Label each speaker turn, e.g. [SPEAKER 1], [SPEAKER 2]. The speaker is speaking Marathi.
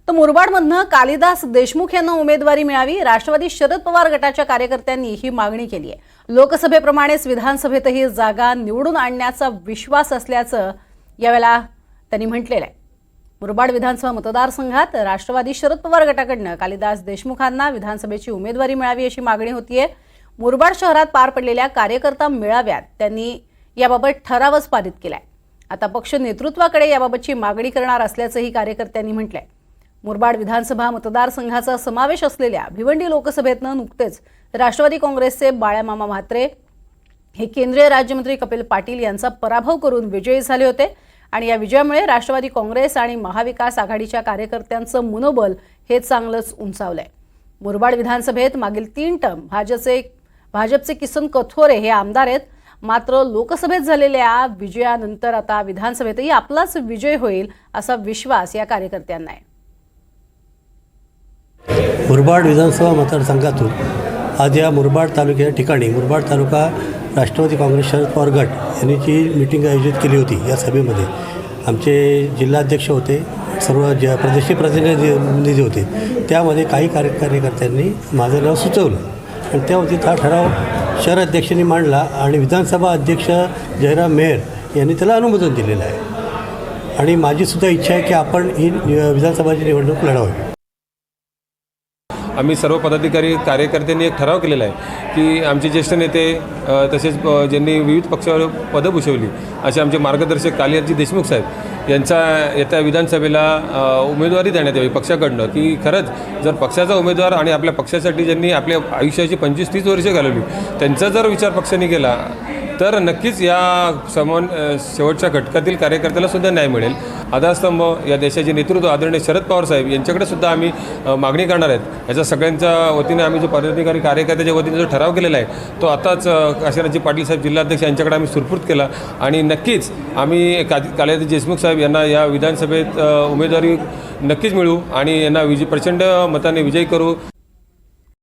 [SPEAKER 1] तर मुरबाडमधनं कालिदास देशमुख यांना उमेदवारी मिळावी, राष्ट्रवादी शरद पवार गटाच्या कार्यकर्त्यांनी ही मागणी केली आहे। लोकसभेप्रमाणेच विधानसभेतही जागा निवडून आणण्याचा विश्वास असल्याचं यावेळेला त्यांनी म्हटलेलं आहे। मुरबाड विधानसभा मतदारसंघात राष्ट्रवादी शरद पवार गटाकडनं कालिदास देशमुखांना विधानसभेची उमेदवारी मिळावी अशी मागणी होतीये। मुरबाड शहरात पार पडलेल्या कार्यकर्ता मेळाव्यात त्यांनी याबाबत ठरावच पारित केलाय। आता पक्ष नेतृत्वाकडे याबाबतची मागणी करणार असल्याचंही कार्यकर्त्यांनी म्हटलंय। मुरबाड विधानसभा मतदारसंघाचा समावेश असलेल्या भिवंडी लोकसभेतनं नुकतेच राष्ट्रवादी काँग्रेसचे बाळामामा म्हात्रे हे केंद्रीय राज्यमंत्री कपिल पाटील यांचा पराभव करून विजयी झाले होते आणि या विजयामुळे राष्ट्रवादी काँग्रेस आणि महाविकास आघाडीच्या कार्यकर्त्यांचं मनोबल हे चांगलंच उंचावलंय। मुरबाड विधानसभेत मागील 3 टर्म भाजपचे किसन कथोरे हे आमदार आहेत, मात्र लोकसभेत झालेल्या विजयानंतर आता विधानसभेतही आपलाच विजय होईल असा विश्वास या कार्यकर्त्यांना आहे।
[SPEAKER 2] मुरबाड विधानसभा मतदारसंघातून आज या मुरबाड तालुक्या ठिकाणी मुरबाड तालुका राष्ट्रवादी काँग्रेस शरद पवार गट यांनी जी मीटिंग आयोजित केली होती। या सभेमध्ये आमचे जिल्हाध्यक्ष होते, सर्व प्रदेशी प्रतिनिधी होते। त्यामध्ये काही कार्यकर्त्यांनी माझं नाव सुचवलं आणि त्यावरती हा ठराव शहर अध्यक्षांनी मांडला आणि विधानसभा अध्यक्ष जयराम मेहर यांनी त्याला अनुमोदन दिलेलं आहे। आणि माझीसुद्धा इच्छा आहे की आपण ही विधानसभाची निवडणूक लढवावी।
[SPEAKER 3] आम्ही सर्व पदाधिकारी कार्यकर्त्यांनी एक ठराव केलेला आहे की आमचे ज्येष्ठ नेते तसेच ज्यांनी विविध पक्षावर पदं भूषवली असे आमचे मार्गदर्शक कालिदासजी देशमुख साहेब यांचा येत्या विधानसभेला उमेदवारी देण्यात यावी पक्षाकडनं। की खरंच जर पक्षाचा उमेदवार आणि आपल्या पक्षासाठी ज्यांनी आपल्या आयुष्याची 25-30 वर्षे घालवली त्यांचा जर विचार पक्षाने केला तर नक्कीच या शेवटच्या घटकातील कार्यकर्त्याला सुद्धा न्याय मिळेल। आधारस्तंभ या देशाचे नेतृत्व आदरणीय शरद पवार साहेब यांच्याकडे सुद्धा आम्ही मागणी करणार आहेत। याचा सगळ्यांच्या वतीने आम्ही जो पदाधिकारी कार्यकर्त्याच्या वतीने जो ठराव केलेला आहे तो आताच काशीनाथजी पाटील साहेब जिल्हाध्यक्ष यांच्याकडे आम्ही सुपूर्द केला आणि नक्कीच आम्ही कालिदास देशमुख साहेब यांना या विधानसभेत उमेदवारी नक्कीच मिळू आणि यांना प्रचंड मताने विजयी करू।